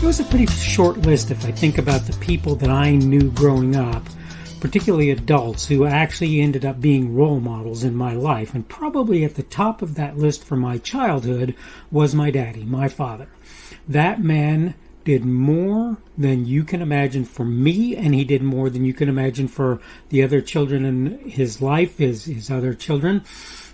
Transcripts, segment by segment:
was a pretty short list if I think about the people that I knew growing up, particularly adults who actually ended up being role models in my life. And probably at the top of that list for my childhood was my daddy, my father. That man did more than you can imagine for me, and he did more than you can imagine for the other children in his life, his other children.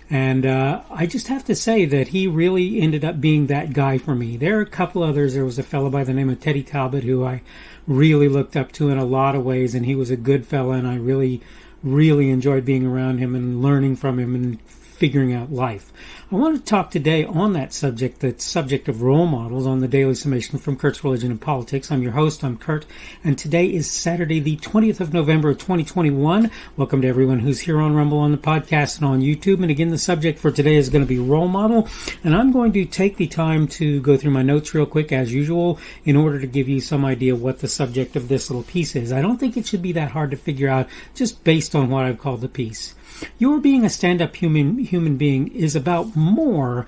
And I just have to say that he really ended up being that guy for me. There are a couple others. There was a fellow by the name of Teddy Talbot who I really looked up to in a lot of ways, and he was a good fella, and I really, really enjoyed being around him and learning from him and figuring out life. I want to talk today on that subject, the subject of role models, on the Daily Summation from Kurt's Religion and Politics. I'm your host, I'm Kurt, and today is Saturday, the 20th of November of 2021. Welcome to everyone who's here on Rumble, on the podcast, and on YouTube. And again, the subject for today is going to be role model, and I'm going to take the time to go through my notes real quick, as usual, in order to give you some idea what the subject of this little piece is. I don't think it should be that hard to figure out just based on what I've called the piece. Your being a stand-up human being is about more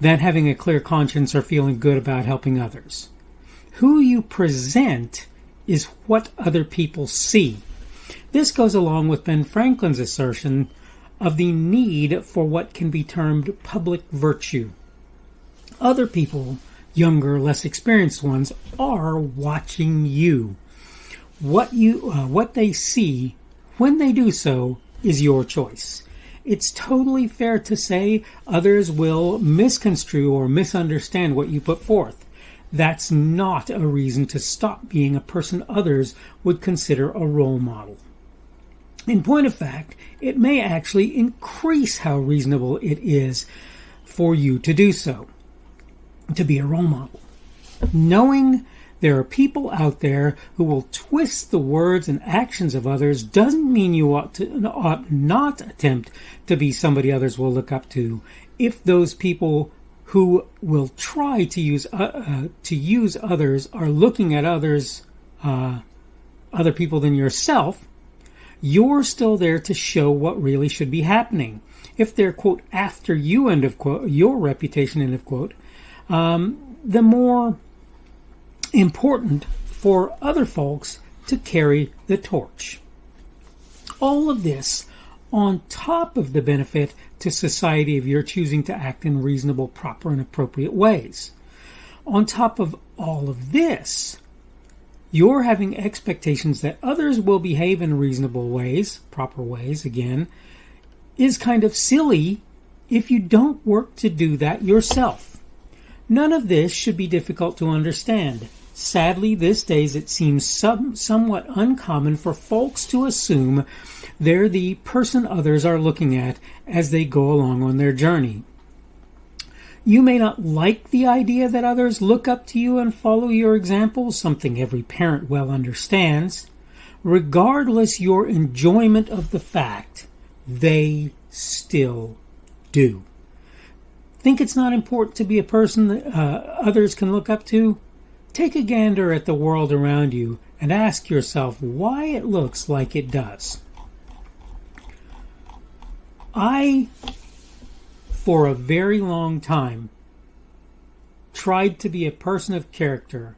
than having a clear conscience or feeling good about helping others. Who you present is what other people see. This goes along with Ben Franklin's assertion of the need for what can be termed public virtue. Other people, younger, less experienced ones, are watching you. What they see when they do so is your choice. It's totally fair to say others will misconstrue or misunderstand what you put forth. That's not a reason to stop being a person others would consider a role model. In point of fact, it may actually increase how reasonable it is for you to do so, to be a role model. Knowing there are people out there who will twist the words and actions of others doesn't mean you ought not attempt to be somebody others will look up to. If those people who will try to use others are looking at others, other people than yourself, you're still there to show what really should be happening. If they're, quote, after you, end of quote, your reputation, end of quote, the more important for other folks to carry the torch. All of this on top of the benefit to society of your choosing to act in reasonable, proper, and appropriate ways. On top of all of this, you're having expectations that others will behave in reasonable ways, proper ways, again, is kind of silly if you don't work to do that yourself. None of this should be difficult to understand. Sadly, these days it seems somewhat uncommon for folks to assume they're the person others are looking at as they go along on their journey. You may not like the idea that others look up to you and follow your example, something every parent well understands. Regardless your enjoyment of the fact, they still do. Think it's not important to be a person that others can look up to? Take a gander at the world around you and ask yourself why it looks like it does. I, for a very long time, tried to be a person of character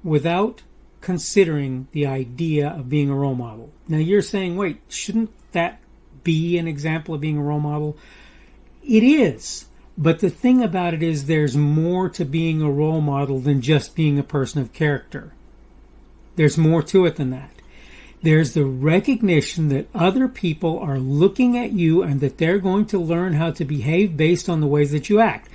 without considering the idea of being a role model. Now you're saying, wait, shouldn't that be an example of being a role model? It is. But the thing about it is there's more to being a role model than just being a person of character. There's more to it than that. There's the recognition that other people are looking at you and that they're going to learn how to behave based on the ways that you act.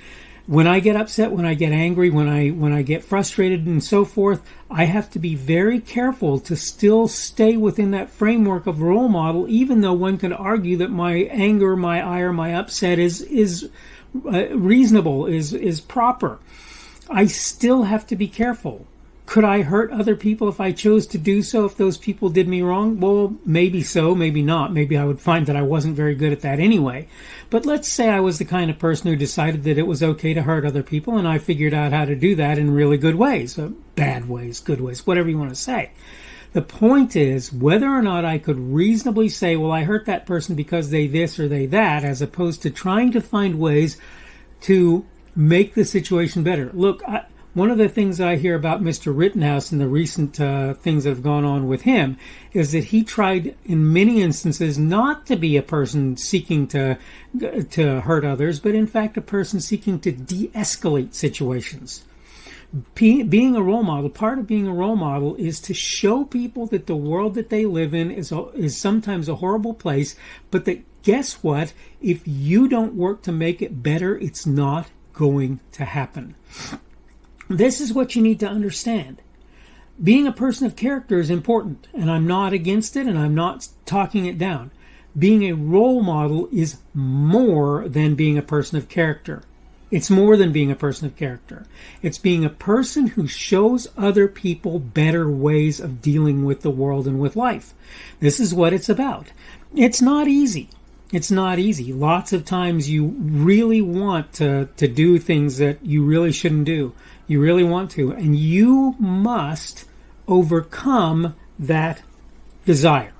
When I get upset, when I get angry, when I get frustrated and so forth, I have to be very careful to still stay within that framework of role model, even though one could argue that my anger, my ire, my upset is reasonable, is proper. I still have to be careful. Could I hurt other people if I chose to do so, if those people did me wrong? Well, maybe so, maybe not. Maybe I would find that I wasn't very good at that anyway. But let's say I was the kind of person who decided that it was okay to hurt other people, and I figured out how to do that in really good ways, bad ways, good ways, whatever you want to say. The point is whether or not I could reasonably say, well, I hurt that person because they this or they that, as opposed to trying to find ways to make the situation better. Look, One of the things I hear about Mr. Rittenhouse and the recent things that have gone on with him is that he tried in many instances not to be a person seeking to hurt others, but in fact a person seeking to de-escalate situations. Being a role model, part of being a role model is to show people that the world that they live in is sometimes a horrible place, but that guess what? If you don't work to make it better, it's not going to happen. This is what you need to understand. Being a person of character is important, and I'm not against it, and I'm not talking it down. Being a role model is more than being a person of character. It's more than being a person of character. It's being a person who shows other people better ways of dealing with the world and with life. This is what it's about. It's not easy. It's not easy. Lots of times you really want to do things that you really shouldn't do. You really want to. And you must overcome that desire.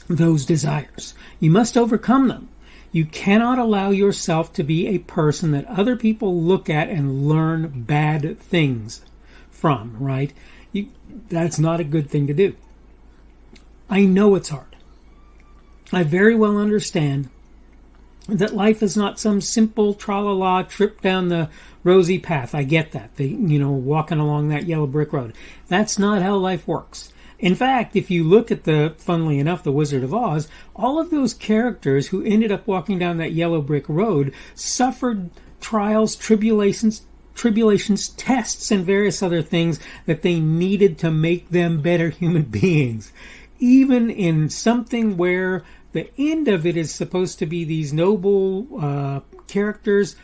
Those desires. You must overcome them. You cannot allow yourself to be a person that other people look at and learn bad things from, right? That's not a good thing to do. I know it's hard. I very well understand that life is not some simple tra-la-la trip down the rosy path. I get that. Walking along that yellow brick road. That's not how life works. In fact, if you look at funnily enough, the Wizard of Oz, all of those characters who ended up walking down that yellow brick road suffered trials, tribulations, tests, and various other things that they needed to make them better human beings. Even in something where the end of it is supposed to be these noble characters,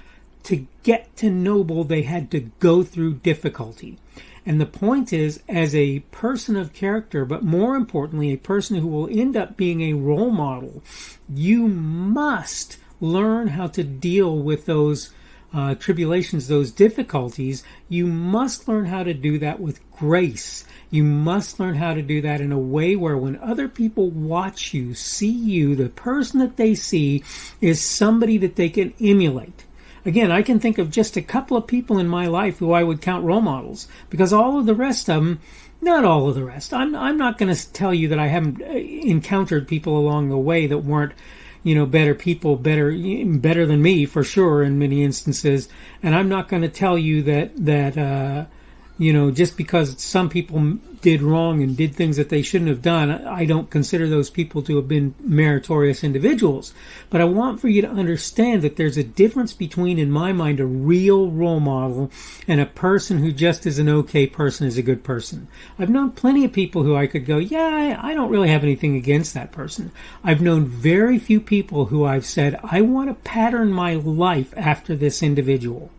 to get to noble, they had to go through difficulty. And the point is, as a person of character, but more importantly, a person who will end up being a role model, you must learn how to deal with those tribulations, those difficulties. You must learn how to do that with grace. You must learn how to do that in a way where when other people watch you, see you, the person that they see is somebody that they can emulate. Again, I can think of just a couple of people in my life who I would count role models, because all of the rest of them, not all of the rest. I'm not going to tell you that I haven't encountered people along the way that weren't, better people, better than me for sure in many instances. And I'm not going to tell you that just because some people did wrong and did things that they shouldn't have done, I don't consider those people to have been meritorious individuals. But I want for you to understand that there's a difference between, in my mind, a real role model and a person who just is an okay person, is a good person. I've known plenty of people who I could go, yeah, I don't really have anything against that person. I've known very few people who I've said, I want to pattern my life after this individual.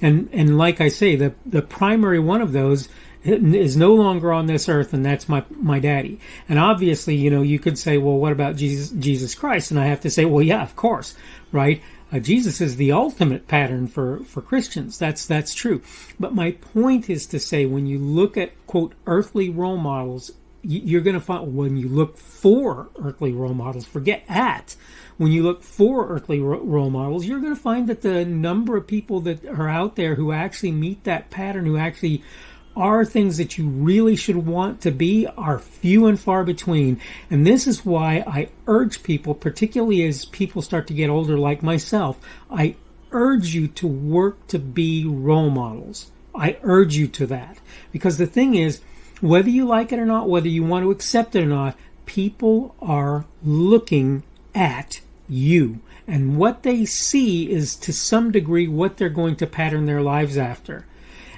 And like I say, the primary one of those is no longer on this earth, and that's my daddy. And obviously, you could say, well, what about Jesus Christ? And I have to say, well, yeah, of course, right? Jesus is the ultimate pattern for Christians. That's true. But my point is to say, when you look at, quote, earthly role models, you're going to find, when you look for earthly role models, forget at, when you look for earthly role models, you're going to find that the number of people that are out there who actually meet that pattern, who actually are things that you really should want to be, are few and far between. And this is why I urge people, particularly as people start to get older like myself, I urge you to work to be role models. I urge you to that. Because the thing is, whether you like it or not, whether you want to accept it or not, people are looking at you. And what they see is, to some degree, what they're going to pattern their lives after.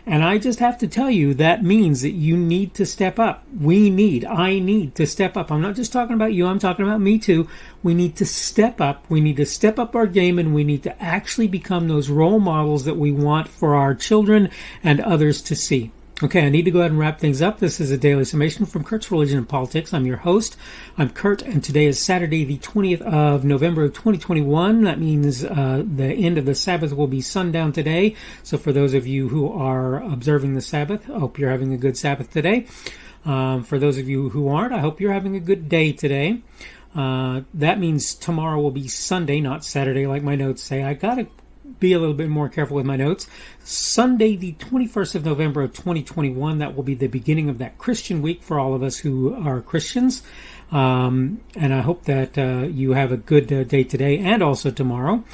And I just have to tell you, that means that you need to step up. I need to step up. I'm not just talking about you, I'm talking about me too. We need to step up. We need to step up our game, and we need to actually become those role models that we want for our children and others to see. Okay, I need to go ahead and wrap things up. This is a Daily Summation from Kurt's Religion and Politics. I'm your host. I'm Kurt, and today is Saturday, the 20th of November of 2021. That means the end of the Sabbath will be sundown today. So for those of you who are observing the Sabbath, I hope you're having a good Sabbath today. For those of you who aren't, I hope you're having a good day today. That means tomorrow will be Sunday, not Saturday, like my notes say. I got to be a little bit more careful with my notes. Sunday, the 21st of November of 2021, that will be the beginning of that Christian week for all of us who are Christians. And I hope that you have a good day today and also tomorrow.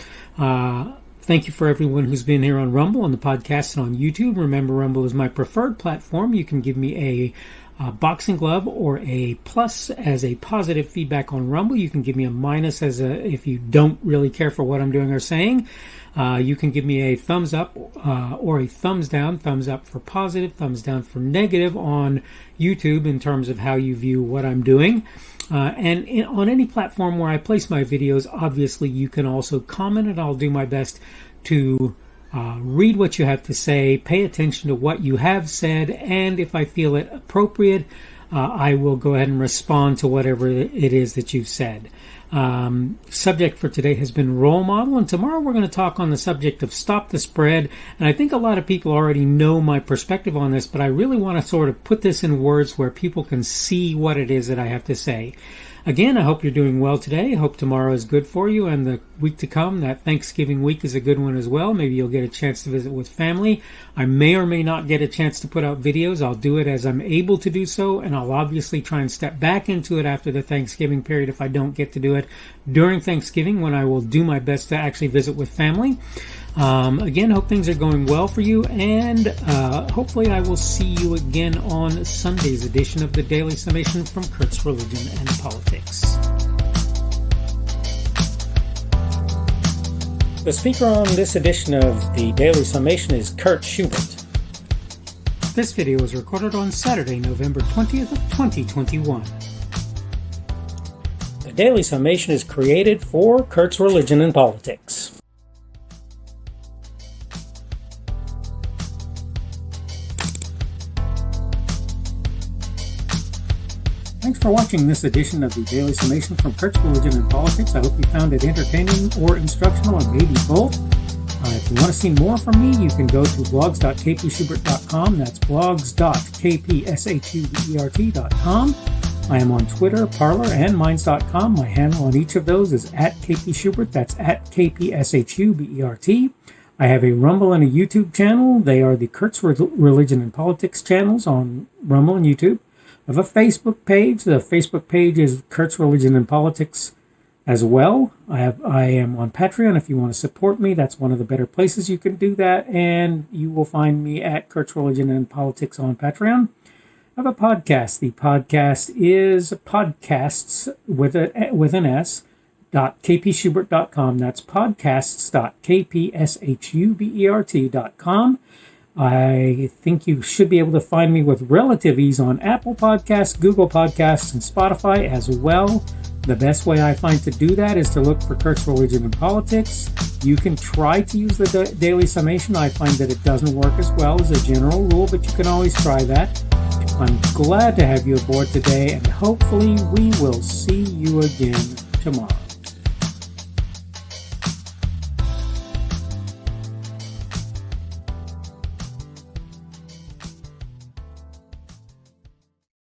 Thank you for everyone who's been here on Rumble, on the podcast, and on YouTube. Remember, Rumble is my preferred platform. You can give me a boxing glove or a plus as a positive feedback on Rumble. You can give me a minus if you don't really care for what I'm doing or saying. You can give me a thumbs up or a thumbs down. Thumbs up for positive, thumbs down for negative on YouTube in terms of how you view what I'm doing. And on any platform where I place my videos, obviously you can also comment, and I'll do my best to read what you have to say, pay attention to what you have said, and if I feel it appropriate, I will go ahead and respond to whatever it is that you've said. Subject for today has been role model, and tomorrow we're going to talk on the subject of stop the spread. And I think a lot of people already know my perspective on this, but I really want to sort of put this in words where people can see what it is that I have to say. Again, I hope you're doing well today. I hope tomorrow is good for you, and the week to come, that Thanksgiving week, is a good one as well. Maybe you'll get a chance to visit with family. I may or may not get a chance to put out videos. I'll do it as I'm able to do so, and I'll obviously try and step back into it after the Thanksgiving period if I don't get to do it during Thanksgiving, when I will do my best to actually visit with family. Again, hope things are going well for you, and hopefully I will see you again on Sunday's edition of the Daily Summation from Kurt's Religion and Politics. The speaker on this edition of the Daily Summation is Kurt Schubert. This video was recorded on Saturday, November 20th of 2021. The Daily Summation is created for Kurt's Religion and Politics. Thanks for watching this edition of the Daily Summation from Kurt's Religion and Politics. I hope you found it entertaining or instructional, or maybe both. If you want to see more from me, you can go to blogs.kpschubert.com. That's blogs.kpschubert.com. I am on Twitter, Parler, and Minds.com. My handle on each of those is @kpschubert. That's @kpschubert. I have a Rumble and a YouTube channel. They are the Kurt's Religion and Politics channels on Rumble and YouTube. I have a Facebook page. The Facebook page is Kurt's Religion and Politics as well. I am on Patreon. If you want to support me, that's one of the better places you can do that. And you will find me at Kurt's Religion and Politics on Patreon. I have a podcast. The podcast is podcasts with an S. .kpschubert.com. That's podcasts.kpschubert.com. I think you should be able to find me with relative ease on Apple Podcasts, Google Podcasts, and Spotify as well. The best way I find to do that is to look for Kurt's Religion and Politics. You can try to use the Daily Summation. I find that it doesn't work as well as a general rule, but you can always try that. I'm glad to have you aboard today, and hopefully we will see you again tomorrow.